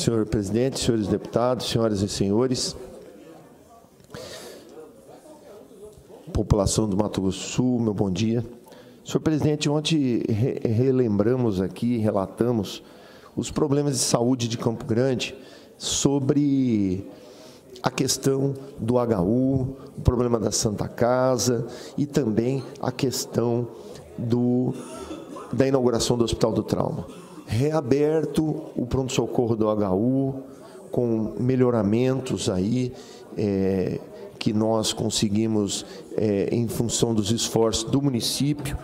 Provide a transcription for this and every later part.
Senhor presidente, senhores deputados, senhoras e senhores, população do Mato Grosso do Sul, meu bom dia. Senhor presidente, ontem relembramos aqui, relatamos os problemas de saúde de Campo Grande sobre a questão do HU, o problema da Santa Casa e também a questão da inauguração do Hospital do Trauma. Reaberto o pronto-socorro do HU, com melhoramentos aí, que nós conseguimos em função dos esforços do município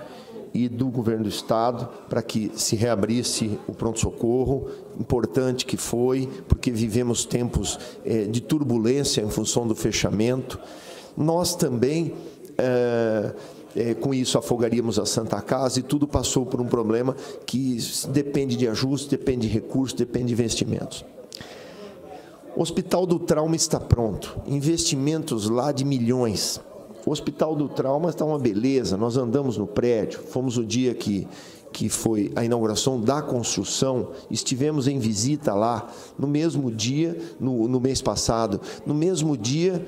e do governo do estado para que se reabrisse o pronto-socorro, importante que foi, porque vivemos tempos de turbulência em função do fechamento. Nós também, com isso, afogaríamos a Santa Casa e tudo passou por um problema que depende de ajuste, depende de recursos, depende de investimentos. O Hospital do Trauma está pronto, investimentos lá de milhões. O Hospital do Trauma está uma beleza, nós andamos no prédio, fomos o dia que foi a inauguração da construção, estivemos em visita lá, no mesmo dia, no mês passado, no mesmo dia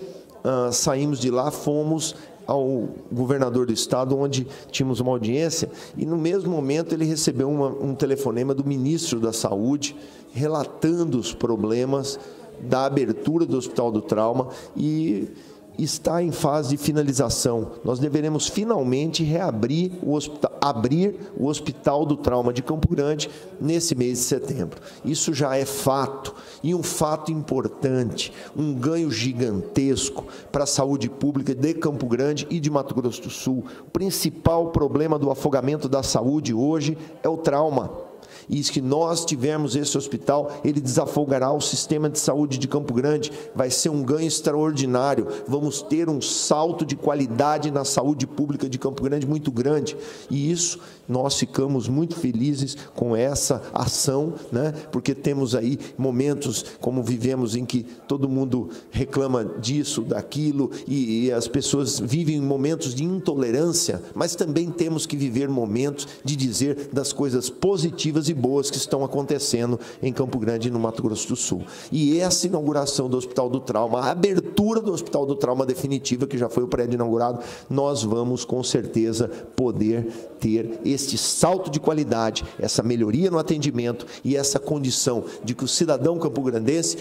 saímos de lá, fomos ao governador do estado, onde tínhamos uma audiência, e no mesmo momento ele recebeu um telefonema do ministro da Saúde, relatando os problemas da abertura do Hospital do Trauma e está em fase de finalização. Nós deveremos finalmente abrir o Hospital do Trauma de Campo Grande nesse mês de setembro. Isso já é fato, e um fato importante, um ganho gigantesco para a saúde pública de Campo Grande e de Mato Grosso do Sul. O principal problema do afogamento da saúde hoje é o trauma. E se nós tivermos esse hospital, ele desafogará o sistema de saúde de Campo Grande, vai ser um ganho extraordinário, vamos ter um salto de qualidade na saúde pública de Campo Grande muito grande, e isso nós ficamos muito felizes com essa ação, né? Porque temos aí momentos como vivemos em que todo mundo reclama disso, daquilo, e as pessoas vivem momentos de intolerância, mas também temos que viver momentos de dizer das coisas positivas e boas que estão acontecendo em Campo Grande e no Mato Grosso do Sul. E essa inauguração do Hospital do Trauma, a abertura do Hospital do Trauma definitiva, que já foi o prédio inaugurado, nós vamos com certeza poder ter este salto de qualidade, essa melhoria no atendimento e essa condição de que o cidadão campograndense,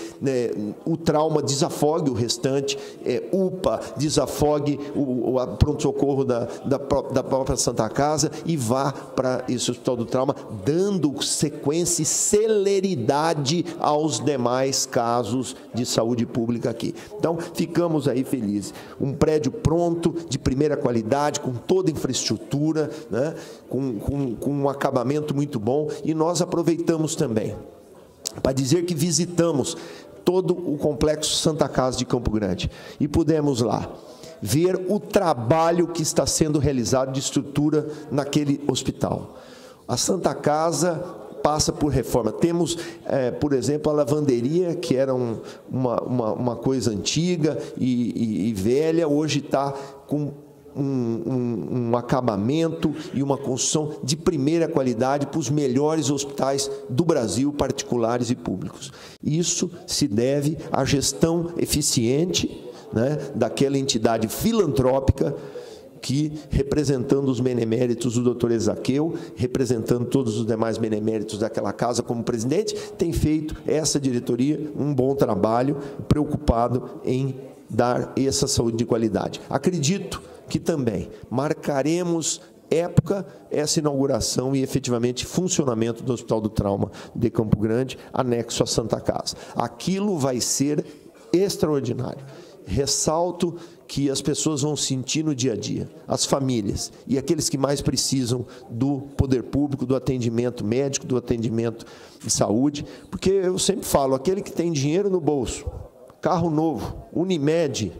o trauma desafogue o restante, UPA desafogue o pronto-socorro da própria Santa Casa e vá para esse Hospital do Trauma, dando sequência e celeridade aos demais casos de saúde pública aqui. Então, ficamos aí felizes. Um prédio pronto, de primeira qualidade, com toda a infraestrutura, né? com um acabamento muito bom, e nós aproveitamos também para dizer que visitamos todo o complexo Santa Casa de Campo Grande e pudemos lá ver o trabalho que está sendo realizado de estrutura naquele hospital. A Santa Casa passa por reforma. Temos, por exemplo, a lavanderia, que era uma coisa antiga e velha, hoje está com um acabamento e uma construção de primeira qualidade para os melhores hospitais do Brasil, particulares e públicos. Isso se deve à gestão eficiente, né, daquela entidade filantrópica que, representando os beneméritos do doutor Ezaqueu, representando todos os demais beneméritos daquela casa como presidente, tem feito essa diretoria um bom trabalho, preocupado em dar essa saúde de qualidade. Acredito que também marcaremos época essa inauguração e efetivamente funcionamento do Hospital do Trauma de Campo Grande, anexo à Santa Casa. Aquilo vai ser extraordinário. Ressalto que as pessoas vão sentir no dia a dia, as famílias e aqueles que mais precisam do poder público, do atendimento médico, do atendimento de saúde, porque eu sempre falo, aquele que tem dinheiro no bolso, carro novo, Unimed,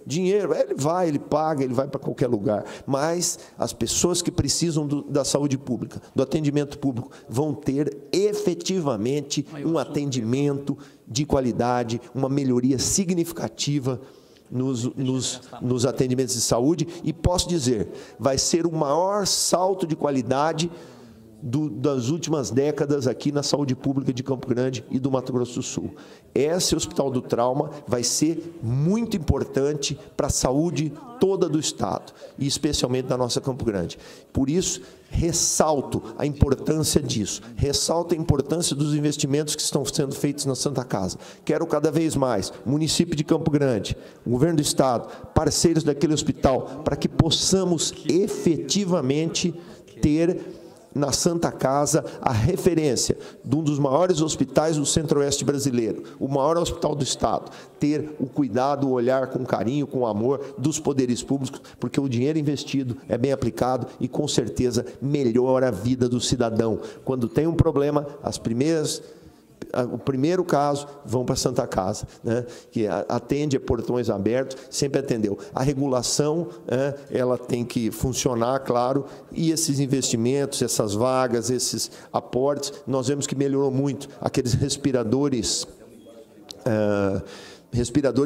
dinheiro, ele vai, ele paga, ele vai para qualquer lugar, mas as pessoas que precisam da saúde pública, do atendimento público, vão ter efetivamente um atendimento de qualidade, uma melhoria significativa nos atendimentos de saúde, e posso dizer, vai ser o maior salto de qualidade das últimas décadas aqui na saúde pública de Campo Grande e do Mato Grosso do Sul. Esse Hospital do Trauma vai ser muito importante para a saúde toda do Estado, e especialmente da nossa Campo Grande. Por isso, ressalto a importância disso, ressalto a importância dos investimentos que estão sendo feitos na Santa Casa. Quero cada vez mais, município de Campo Grande, o governo do Estado, parceiros daquele hospital, para que possamos efetivamente ter na Santa Casa a referência de um dos maiores hospitais do Centro-Oeste brasileiro, o maior hospital do Estado, ter o cuidado, o olhar com carinho, com amor dos poderes públicos, porque o dinheiro investido é bem aplicado e, com certeza, melhora a vida do cidadão. Quando tem um problema, o primeiro caso, vão para a Santa Casa, né, que atende a portões abertos, sempre atendeu. A regulação, ela tem que funcionar, claro, e esses investimentos, essas vagas, esses aportes, nós vemos que melhorou muito. Aqueles respiradores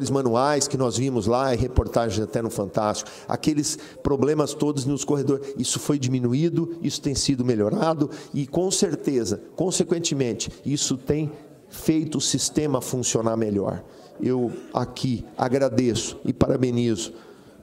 manuais que nós vimos lá, em reportagens até no Fantástico, aqueles problemas todos nos corredores, isso foi diminuído, isso tem sido melhorado e, com certeza, consequentemente, isso tem feito o sistema funcionar melhor. Eu aqui agradeço e parabenizo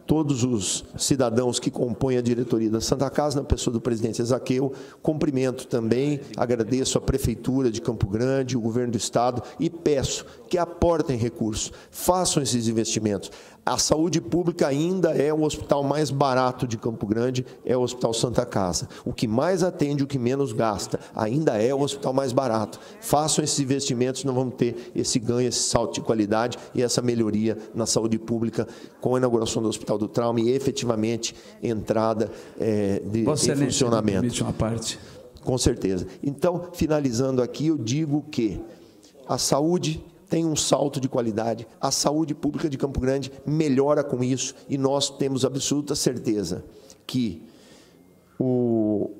todos os cidadãos que compõem a diretoria da Santa Casa, na pessoa do presidente Ezaquiel. Cumprimento também, agradeço a Prefeitura de Campo Grande, o Governo do Estado, e peço que aportem recursos, façam esses investimentos. A saúde pública ainda é o hospital mais barato de Campo Grande, é o Hospital Santa Casa. O que mais atende, o que menos gasta, ainda é o hospital mais barato. Façam esses investimentos, nós vamos ter esse ganho, esse salto de qualidade e essa melhoria na saúde pública com a inauguração do Hospital do Trauma e, efetivamente, entrada em funcionamento. Permite uma parte. Com certeza. Então, finalizando aqui, eu digo que a saúde tem um salto de qualidade, a saúde pública de Campo Grande melhora com isso e nós temos absoluta certeza que o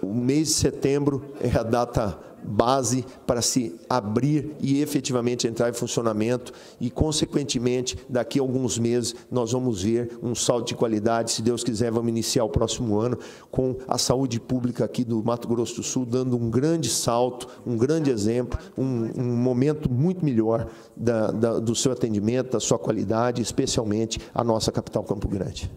mês de setembro é a data base para se abrir e efetivamente entrar em funcionamento e, consequentemente, daqui a alguns meses nós vamos ver um salto de qualidade. Se Deus quiser, vamos iniciar o próximo ano com a saúde pública aqui do Mato Grosso do Sul, dando um grande salto, um grande exemplo, um momento muito melhor do seu atendimento, da sua qualidade, especialmente a nossa capital Campo Grande.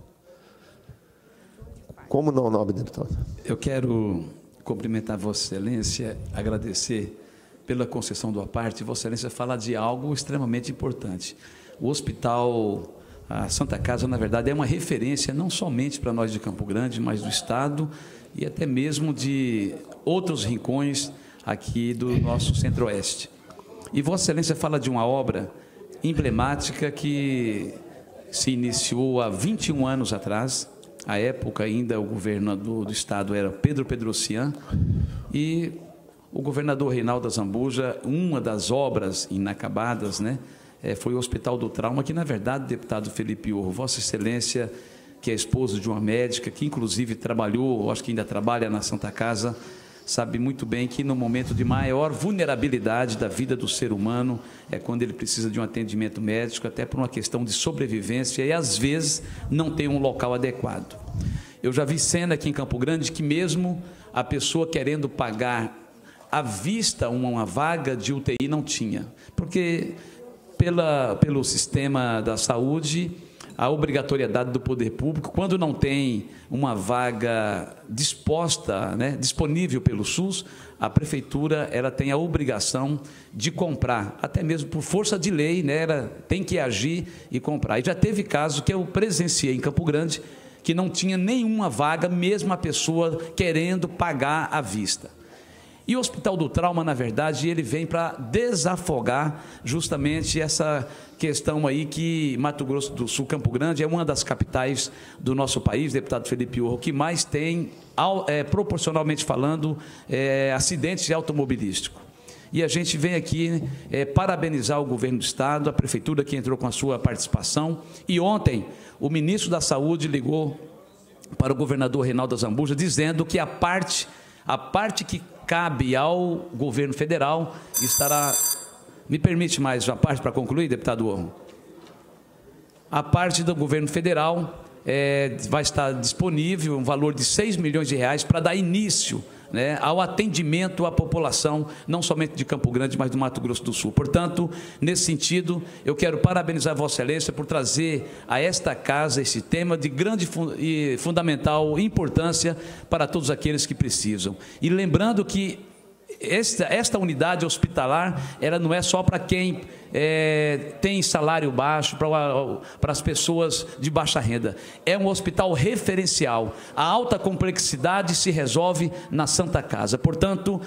Como não, nobre deputado? Eu quero cumprimentar Vossa Excelência, agradecer pela concessão do aparte. Vossa Excelência fala de algo extremamente importante. O Hospital a Santa Casa, na verdade, é uma referência não somente para nós de Campo Grande, mas do Estado e até mesmo de outros rincões aqui do nosso Centro-Oeste. E Vossa Excelência fala de uma obra emblemática que se iniciou há 21 anos atrás. À época, ainda, o governador do Estado era Pedro Pedrocian, e o governador Reinaldo Azambuja, uma das obras inacabadas, né, foi o Hospital do Trauma, que, na verdade, deputado Felipe Urro, Vossa Excelência, que é esposo de uma médica, que, inclusive, trabalhou, acho que ainda trabalha na Santa Casa, sabe muito bem que no momento de maior vulnerabilidade da vida do ser humano é quando ele precisa de um atendimento médico, até por uma questão de sobrevivência, e às vezes não tem um local adequado. Eu já vi cena aqui em Campo Grande que mesmo a pessoa querendo pagar à vista uma vaga de UTI não tinha, porque pelo sistema da saúde, a obrigatoriedade do poder público, quando não tem uma vaga disposta, né, disponível pelo SUS, a prefeitura ela tem a obrigação de comprar, até mesmo por força de lei, né, ela tem que agir e comprar. E já teve caso que eu presenciei em Campo Grande, que não tinha nenhuma vaga, mesmo a pessoa querendo pagar à vista. E o Hospital do Trauma, na verdade, ele vem para desafogar justamente essa questão aí que Mato Grosso do Sul, Campo Grande, é uma das capitais do nosso país, deputado Felipe Urro, que mais tem, proporcionalmente falando, acidentes automobilísticos. E a gente vem aqui parabenizar o governo do Estado, a prefeitura que entrou com a sua participação. E ontem, o ministro da Saúde ligou para o governador Reinaldo Azambuja, dizendo que a parte que cabe ao governo federal estará... Me permite mais a parte para concluir, deputado Urro? A parte do governo federal vai estar disponível um valor de R$6 milhões para dar início, né, ao atendimento à população, não somente de Campo Grande, mas do Mato Grosso do Sul. Portanto, nesse sentido, eu quero parabenizar Vossa Excelência por trazer a esta casa esse tema de grande e fundamental importância para todos aqueles que precisam. E lembrando que esta unidade hospitalar, ela não é só para quem tem salário baixo, para as pessoas de baixa renda. É um hospital referencial. A alta complexidade se resolve na Santa Casa. Portanto,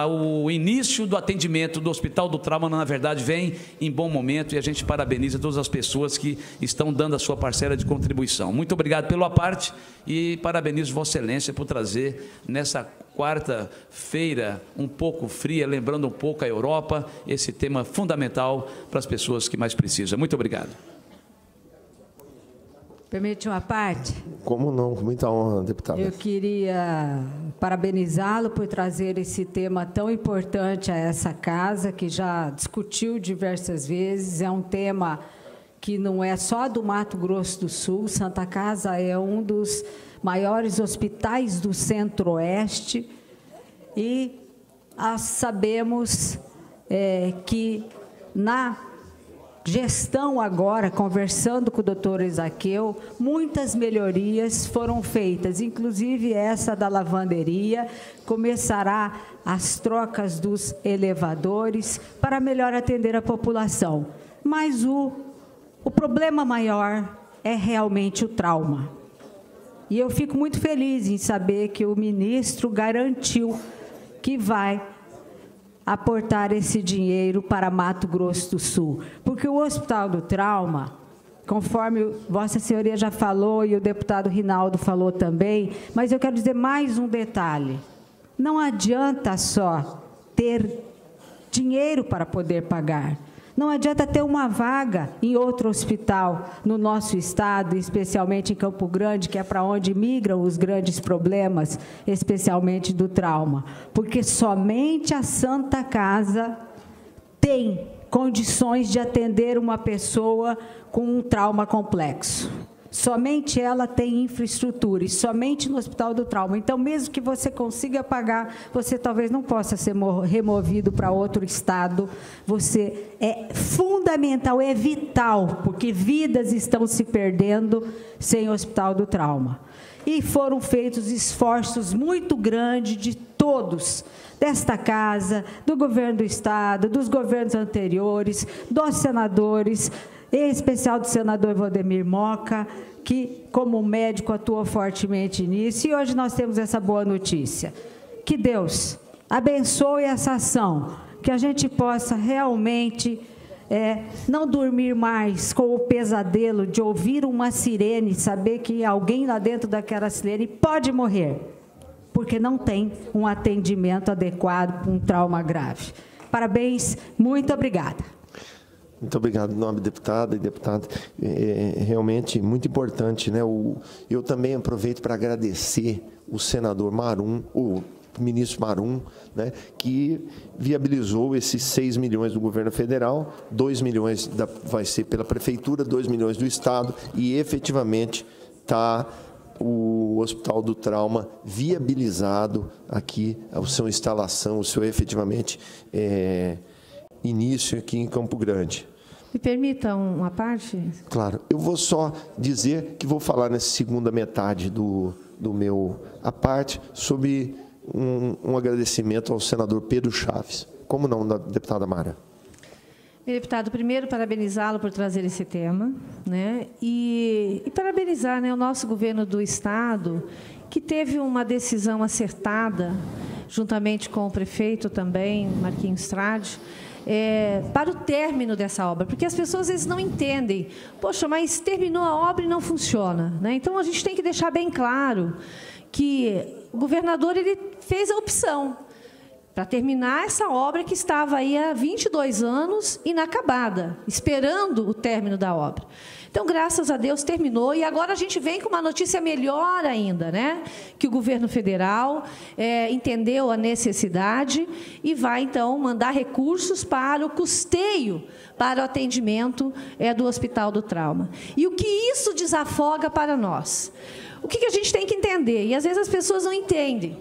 o início do atendimento do Hospital do Trauma, na verdade, vem em bom momento, e a gente parabeniza todas as pessoas que estão dando a sua parcela de contribuição. Muito obrigado pela parte e parabenizo Vossa Excelência por trazer nessa quarta-feira um pouco fria, lembrando um pouco a Europa, esse tema fundamental para as pessoas que mais precisam. Muito obrigado. Permite uma parte? Como não? Com muita honra, deputada. Eu queria parabenizá-lo por trazer esse tema tão importante a essa casa, que já discutiu diversas vezes. É um tema que não é só do Mato Grosso do Sul. Santa Casa é um dos maiores hospitais do Centro-Oeste e sabemos que na gestão agora, conversando com o doutor Ezaquiel, muitas melhorias foram feitas, inclusive essa da lavanderia, começará as trocas dos elevadores para melhor atender a população. Mas o problema maior é realmente o trauma. E eu fico muito feliz em saber que o ministro garantiu que vai aportar esse dinheiro para Mato Grosso do Sul. Porque o Hospital do Trauma, conforme Vossa Senhoria já falou e o deputado Rinaldo falou também, mas eu quero dizer mais um detalhe. Não adianta só ter dinheiro para poder pagar. Não adianta ter uma vaga em outro hospital no nosso estado, especialmente em Campo Grande, que é para onde migram os grandes problemas, especialmente do trauma. Porque somente a Santa Casa tem condições de atender uma pessoa com um trauma complexo. Somente ela tem infraestrutura, e somente no Hospital do Trauma. Então, mesmo que você consiga pagar, você talvez não possa ser removido para outro estado. Você é fundamental, é vital, porque vidas estão se perdendo sem o Hospital do Trauma. E foram feitos esforços muito grandes de todos, desta casa, do governo do estado, dos governos anteriores, dos senadores, em especial do senador Valdemir Moca, que, como médico, atuou fortemente nisso. E hoje nós temos essa boa notícia. Que Deus abençoe essa ação, que a gente possa realmente não dormir mais com o pesadelo de ouvir uma sirene, saber que alguém lá dentro daquela sirene pode morrer, porque não tem um atendimento adequado para um trauma grave. Parabéns, muito obrigada. Muito obrigado, em nome deputada e deputado. Realmente muito importante, né? Eu também aproveito para agradecer o senador Marum, o ministro Marum, né, que viabilizou esses 6 milhões do governo federal, 2 milhões vai ser pela prefeitura, 2 milhões do estado, e efetivamente está o Hospital do Trauma viabilizado aqui, a sua instalação, o seu efetivamente início aqui em Campo Grande. Me permita uma parte? Claro. Eu vou só dizer que vou falar nessa segunda metade do meu a parte sobre um agradecimento ao senador Pedro Chaves. Como não, da deputada Mara? Deputado, primeiro, parabenizá-lo por trazer esse tema, né? E parabenizar, né, o nosso governo do Estado, que teve uma decisão acertada, juntamente com o prefeito também, Marquinhos Trade, para o término dessa obra, porque as pessoas às vezes não entendem. Poxa, mas terminou a obra e não funciona, né? Então, a gente tem que deixar bem claro que o governador ele fez a opção para terminar essa obra que estava aí há 22 anos inacabada, esperando o término da obra. Então, graças a Deus, terminou, e agora a gente vem com uma notícia melhor ainda, né? Que o governo federal entendeu a necessidade e vai, então, mandar recursos para o custeio, para o atendimento do Hospital do Trauma. E o que isso desafoga para nós? O que a gente tem que entender? E, às vezes, as pessoas não entendem.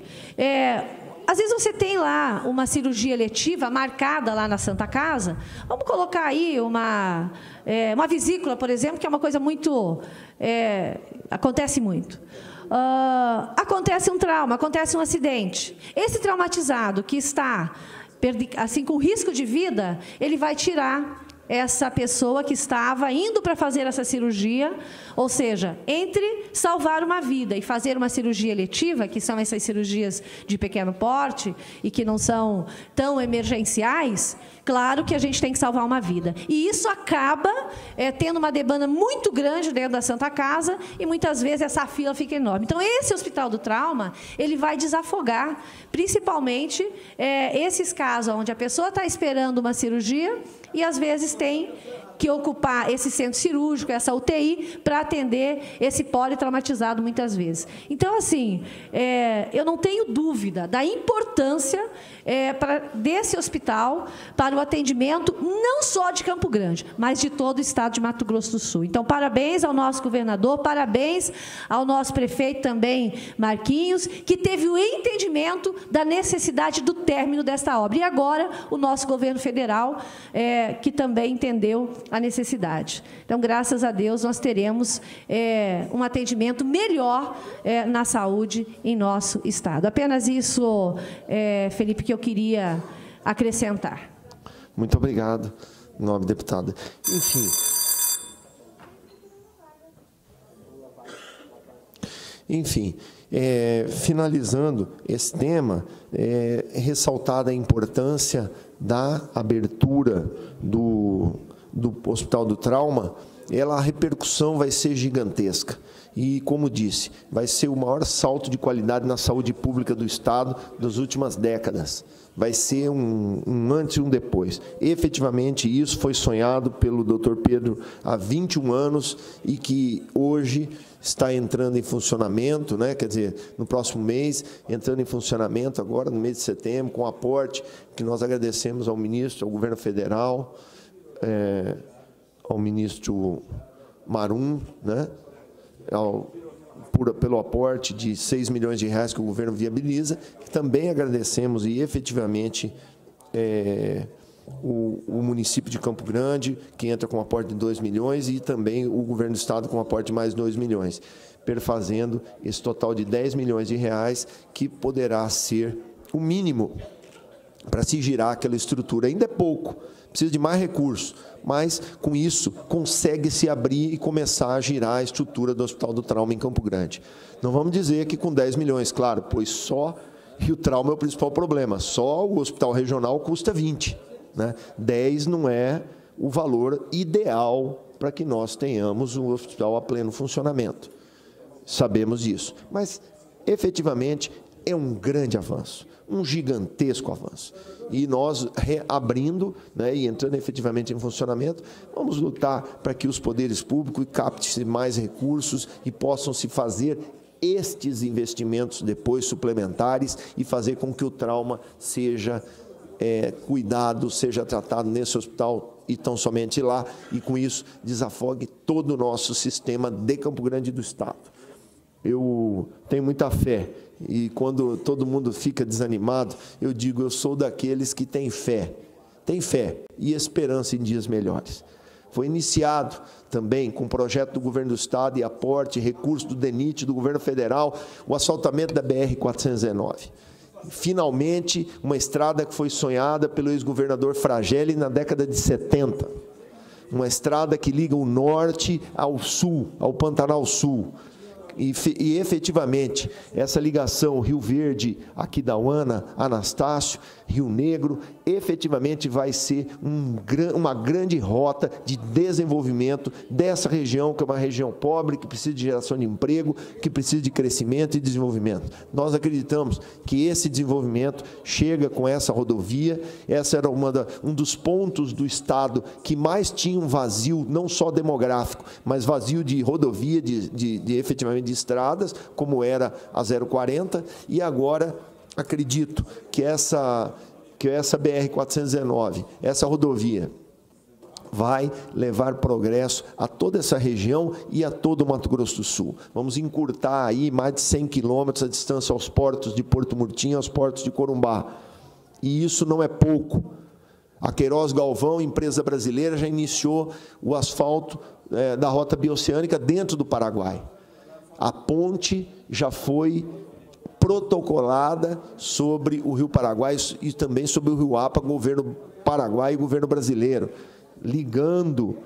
Às vezes você tem lá uma cirurgia eletiva marcada lá na Santa Casa, vamos colocar aí uma vesícula, por exemplo, que é uma coisa muito... acontece muito. Acontece um trauma, acontece um acidente. Esse traumatizado que está assim, com risco de vida, ele vai tirar essa pessoa que estava indo para fazer essa cirurgia, ou seja, entre salvar uma vida e fazer uma cirurgia eletiva, que são essas cirurgias de pequeno porte e que não são tão emergenciais, claro que a gente tem que salvar uma vida. E isso acaba tendo uma demanda muito grande dentro da Santa Casa e muitas vezes essa fila fica enorme. Então, esse Hospital do Trauma, ele vai desafogar, principalmente esses casos onde a pessoa está esperando uma cirurgia e, às vezes, tem que ocupar esse centro cirúrgico, essa UTI, para atender esse politraumatizado muitas vezes. Então, assim, eu não tenho dúvida da importância desse hospital para o atendimento não só de Campo Grande, mas de todo o estado de Mato Grosso do Sul. Então, parabéns ao nosso governador, parabéns ao nosso prefeito também, Marquinhos, que teve o entendimento da necessidade do término desta obra. E agora, o nosso governo federal, que também entendeu a necessidade. Então, graças a Deus, nós teremos um atendimento melhor na saúde em nosso estado. Apenas isso, Felipe, que eu queria acrescentar. Muito obrigado, nobre deputada. Enfim, finalizando esse tema, ressaltada a importância da abertura do Hospital do Trauma, a repercussão vai ser gigantesca. E, como disse, vai ser o maior salto de qualidade na saúde pública do Estado das últimas décadas. Vai ser um antes e um depois. Efetivamente, isso foi sonhado pelo Dr. Pedro há 21 anos e que hoje está entrando em funcionamento, né? Quer dizer, no próximo mês, entrando em funcionamento agora, no mês de setembro, com aporte que nós agradecemos ao ministro, ao governo federal, ao ministro Marum, né? Pelo aporte de 6 milhões de reais que o governo viabiliza, que também agradecemos e efetivamente o município de Campo Grande, que entra com um aporte de 2 milhões, e também o governo do estado com um aporte de mais 2 milhões, perfazendo esse total de 10 milhões de reais, que poderá ser o mínimo para se girar aquela estrutura. Ainda é pouco, precisa de mais recursos, mas, com isso, consegue-se abrir e começar a girar a estrutura do Hospital do Trauma em Campo Grande. Não vamos dizer que com 10 milhões, claro, pois só, e o trauma é o principal problema, só o hospital regional custa 20. Né? 10 não é o valor ideal para que nós tenhamos um hospital a pleno funcionamento. Sabemos disso, mas, efetivamente, é um grande avanço, um gigantesco avanço. E nós, reabrindo, né, e entrando efetivamente em funcionamento, vamos lutar para que os poderes públicos captem mais recursos e possam se fazer estes investimentos depois suplementares e fazer com que o trauma seja cuidado, seja tratado nesse hospital e tão somente lá, e com isso desafogue todo o nosso sistema de Campo Grande do Estado. Eu tenho muita fé, e quando todo mundo fica desanimado, eu digo, eu sou daqueles que têm fé e esperança em dias melhores. Foi iniciado também com o projeto do governo do estado e aporte, recurso do DENIT, do governo federal, o asfaltamento da BR-419. Finalmente, uma estrada que foi sonhada pelo ex-governador Fragelli na década de 70. Uma estrada que liga o norte ao sul, ao Pantanal Sul. e efetivamente essa ligação Rio Verde, Aquidauana, Anastácio, Rio Negro, efetivamente vai ser uma grande rota de desenvolvimento dessa região, que é uma região pobre, que precisa de geração de emprego, que precisa de crescimento e desenvolvimento. Nós acreditamos que esse desenvolvimento chega com essa rodovia. Essa era um dos pontos do Estado que mais tinha um vazio, não só demográfico, mas vazio de rodovia, efetivamente de estradas, como era a 040, e agora acredito que essa BR-419, essa rodovia, vai levar progresso a toda essa região e a todo o Mato Grosso do Sul. Vamos encurtar aí mais de 100 quilômetros a distância aos portos de Porto Murtinho, aos portos de Corumbá. E isso não é pouco. A Queiroz Galvão, empresa brasileira, já iniciou o asfalto da rota bioceânica dentro do Paraguai. A ponte já foi protocolada sobre o Rio Paraguai e também sobre o Rio Apa, governo paraguaio e governo brasileiro, ligando,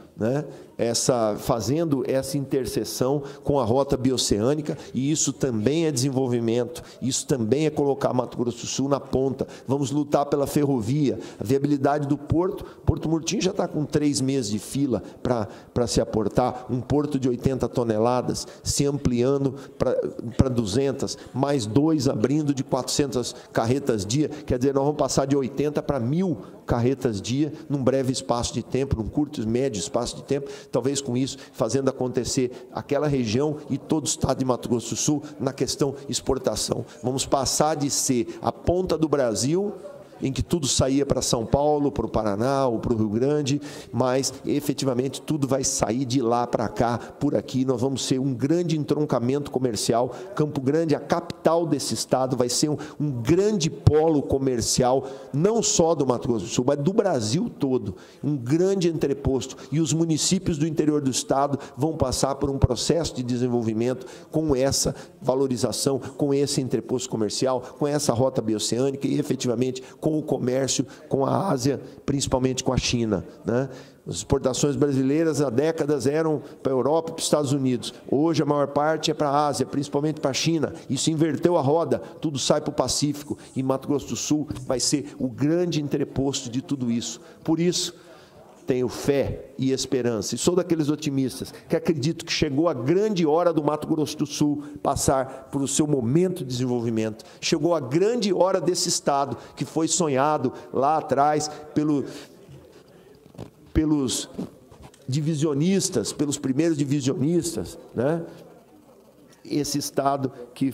fazendo essa interseção com a rota bioceânica, e isso também é desenvolvimento, isso também é colocar Mato Grosso do Sul na ponta. Vamos lutar pela ferrovia, a viabilidade do porto. Porto Murtinho já está com 3 meses de fila para se aportar, um porto de 80 toneladas, se ampliando para 200, mais 2 abrindo de 400 carretas dia, quer dizer, nós vamos passar de 80 para 1.000 carretas dia, num breve espaço de tempo, num curto e médio espaço de tempo, talvez com isso fazendo acontecer aquela região e todo o estado de Mato Grosso do Sul na questão exportação. Vamos passar de ser a ponta do Brasil, em que tudo saía para São Paulo, para o Paraná ou para o Rio Grande, mas efetivamente tudo vai sair de lá para cá, por aqui. Nós vamos ser um grande entroncamento comercial. Campo Grande, a capital desse estado, vai ser um grande polo comercial, não só do Mato Grosso do Sul, mas do Brasil todo. Um grande entreposto. E os municípios do interior do estado vão passar por um processo de desenvolvimento com essa valorização, com esse entreposto comercial, com essa rota bioceânica e efetivamente com o comércio com a Ásia, principalmente com a China. As exportações brasileiras há décadas eram para a Europa e para os Estados Unidos. Hoje a maior parte é para a Ásia, principalmente para a China. Isso inverteu a roda, tudo sai para o Pacífico. E Mato Grosso do Sul vai ser o grande entreposto de tudo isso. Por isso, tenho fé e esperança, e sou daqueles otimistas que acredito que chegou a grande hora do Mato Grosso do Sul passar por o seu momento de desenvolvimento. Chegou a grande hora desse estado que foi sonhado lá atrás pelos divisionistas, pelos primeiros divisionistas, Esse estado que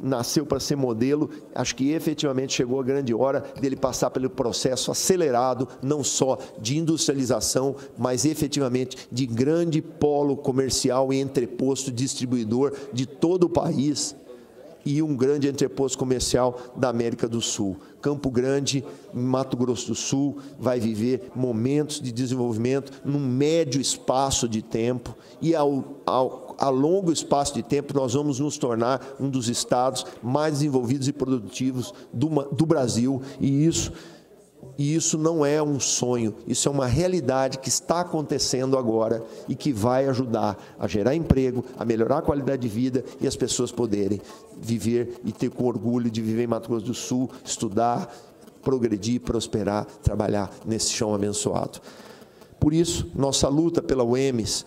nasceu para ser modelo, acho que efetivamente chegou a grande hora dele passar pelo processo acelerado, não só de industrialização, mas efetivamente de grande polo comercial e entreposto distribuidor de todo o país e um grande entreposto comercial da América do Sul. Campo Grande, Mato Grosso do Sul, vai viver momentos de desenvolvimento num médio espaço de tempo e a longo espaço de tempo nós vamos nos tornar um dos estados mais desenvolvidos e produtivos do Brasil, e isso não é um sonho, isso é uma realidade que está acontecendo agora e que vai ajudar a gerar emprego, a melhorar a qualidade de vida e as pessoas poderem viver e ter com orgulho de viver em Mato Grosso do Sul, estudar, progredir, prosperar, trabalhar nesse chão abençoado. Por isso, nossa luta pela UEMS,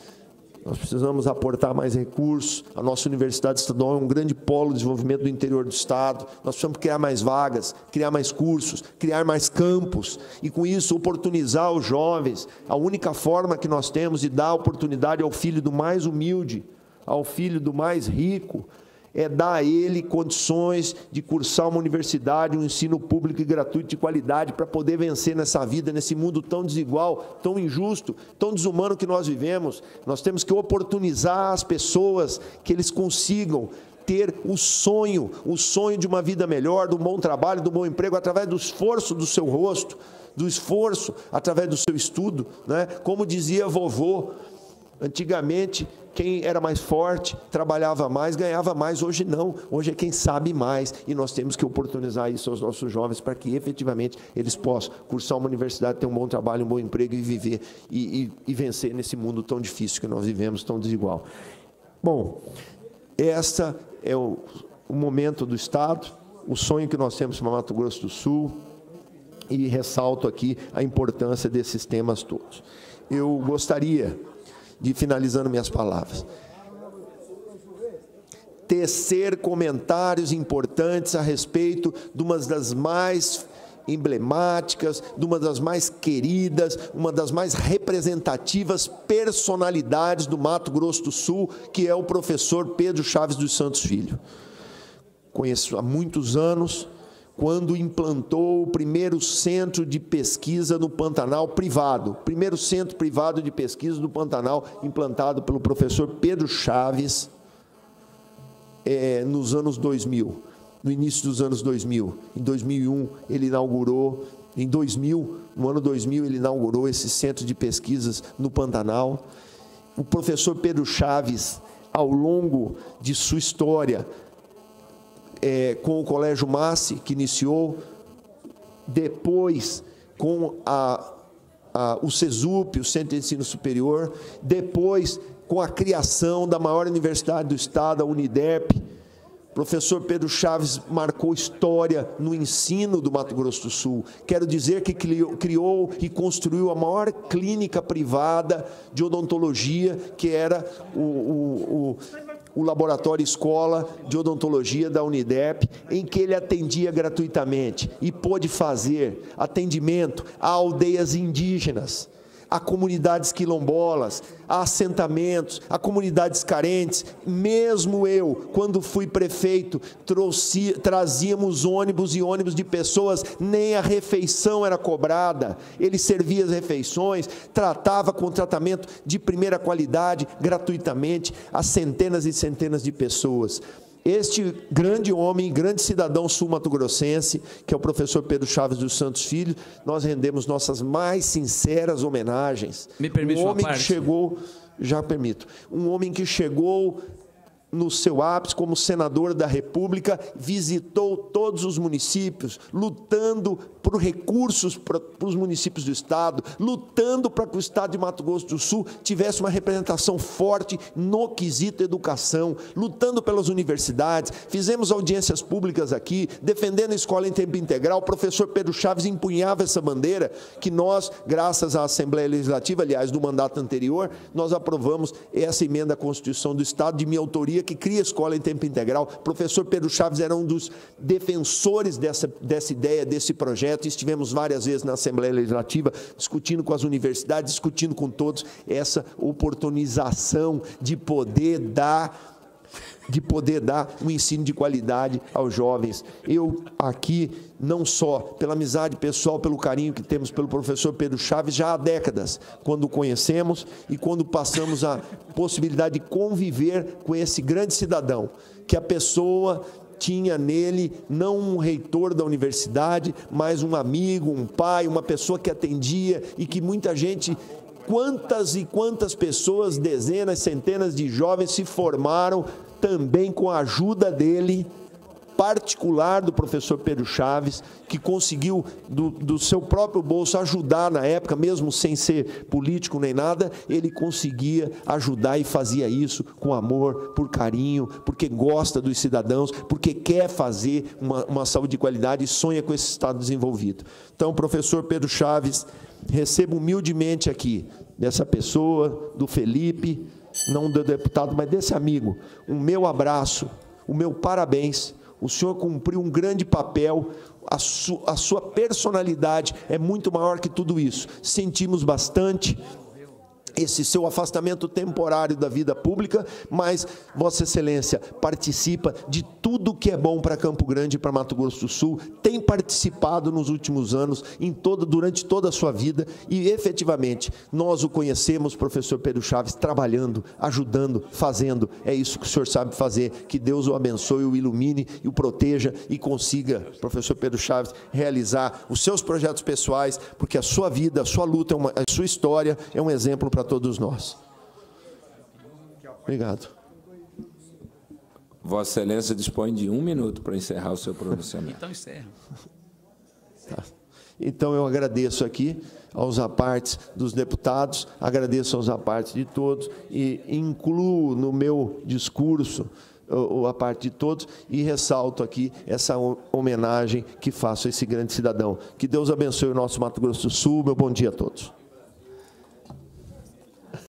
nós precisamos aportar mais recursos. A nossa Universidade Estadual é um grande polo de desenvolvimento do interior do estado. Nós precisamos criar mais vagas, criar mais cursos, criar mais campos e, com isso, oportunizar os jovens. A única forma que nós temos de dar oportunidade ao filho do mais humilde, ao filho do mais rico, é dar a ele condições de cursar uma universidade, um ensino público e gratuito de qualidade para poder vencer nessa vida, nesse mundo tão desigual, tão injusto, tão desumano que nós vivemos. Nós temos que oportunizar as pessoas que eles consigam ter o sonho de uma vida melhor, do bom trabalho, do bom emprego, através do esforço do seu rosto, do esforço através do seu estudo, Como dizia a vovô, antigamente, quem era mais forte, trabalhava mais, ganhava mais. Hoje não, hoje é quem sabe mais. E nós temos que oportunizar isso aos nossos jovens para que, efetivamente, eles possam cursar uma universidade, ter um bom trabalho, um bom emprego e viver e vencer nesse mundo tão difícil que nós vivemos, tão desigual. Bom, Esse é o momento do Estado, o sonho que nós temos para Mato Grosso do Sul, e ressalto aqui a importância desses temas todos. Eu gostaria de, finalizando minhas palavras, tecer comentários importantes a respeito de uma das mais emblemáticas, de uma das mais queridas, uma das mais representativas personalidades do Mato Grosso do Sul, que é o professor Pedro Chaves dos Santos Filho. Conheço há muitos anos, quando implantou o primeiro centro de pesquisa no Pantanal privado, primeiro centro privado de pesquisa do Pantanal, implantado pelo professor Pedro Chaves, nos anos 2000, no início dos anos 2000. Em 2001, ele inaugurou, no ano 2000, ele inaugurou esse centro de pesquisas no Pantanal. O professor Pedro Chaves, ao longo de sua história, com o Colégio Massi, que iniciou, depois com o CESUP, o Centro de Ensino Superior, depois com a criação da maior universidade do Estado, a Uniderp. O professor Pedro Chaves marcou história no ensino do Mato Grosso do Sul. Quero dizer que criou e construiu a maior clínica privada de odontologia, que era o laboratório escola de odontologia da Uniderp, em que ele atendia gratuitamente e pôde fazer atendimento a aldeias indígenas, a comunidades quilombolas, a assentamentos, a comunidades carentes. Mesmo eu, quando fui prefeito, trazíamos ônibus e ônibus de pessoas, nem a refeição era cobrada. Ele servia as refeições, tratava com tratamento de primeira qualidade, gratuitamente, a centenas e centenas de pessoas. Este grande homem, grande cidadão sul-mato-grossense, que é o professor Pedro Chaves dos Santos Filho, nós rendemos nossas mais sinceras homenagens. Me permite uma parte? Um homem que chegou no seu ápice como senador da República, visitou todos os municípios, lutando por recursos para os municípios do Estado, lutando para que o Estado de Mato Grosso do Sul tivesse uma representação forte no quesito educação, lutando pelas universidades. Fizemos audiências públicas aqui, defendendo a escola em tempo integral. O professor Pedro Chaves empunhava essa bandeira que nós, graças à Assembleia Legislativa, aliás, do mandato anterior, nós aprovamos essa emenda à Constituição do Estado, de minha autoria, que cria a escola em tempo integral. O professor Pedro Chaves era um dos defensores dessa ideia, desse projeto. Estivemos várias vezes na Assembleia Legislativa, discutindo com as universidades, discutindo com todos essa oportunização de poder dar um ensino de qualidade aos jovens. Eu aqui, não só pela amizade pessoal, pelo carinho que temos pelo professor Pedro Chaves, já há décadas, quando o conhecemos e quando passamos a possibilidade de conviver com esse grande cidadão, que a pessoa tinha nele não um reitor da universidade, mas um amigo, um pai, uma pessoa que atendia, e que muita gente, quantas e quantas pessoas, dezenas, centenas de jovens se formaram também com a ajuda dele, particular do professor Pedro Chaves, que conseguiu do seu próprio bolso ajudar na época, mesmo sem ser político nem nada, ele conseguia ajudar e fazia isso com amor, por carinho, porque gosta dos cidadãos, porque quer fazer uma saúde de qualidade e sonha com esse Estado desenvolvido. Então, professor Pedro Chaves, recebo humildemente aqui, dessa pessoa, do Felipe, não do deputado, mas desse amigo, o meu abraço, o meu parabéns. O senhor cumpriu um grande papel, a sua personalidade é muito maior que tudo isso. Sentimos bastante esse seu afastamento temporário da vida pública, mas Vossa Excelência participa de tudo que é bom para Campo Grande e para Mato Grosso do Sul, tem participado nos últimos anos, durante toda a sua vida, e efetivamente nós o conhecemos, professor Pedro Chaves, trabalhando, ajudando, fazendo. É isso que o senhor sabe fazer. Que Deus o abençoe, o ilumine e o proteja e consiga, professor Pedro Chaves, realizar os seus projetos pessoais, porque a sua vida, a sua luta, a sua história é um exemplo para todos nós. Obrigado. Vossa Excelência dispõe de 1 minuto para encerrar o seu pronunciamento. Então, encerra. Tá. Então, eu agradeço aqui aos apartes dos deputados, agradeço aos apartes de todos e incluo no meu discurso a parte de todos e ressalto aqui essa homenagem que faço a esse grande cidadão. Que Deus abençoe o nosso Mato Grosso do Sul. Meu bom dia a todos.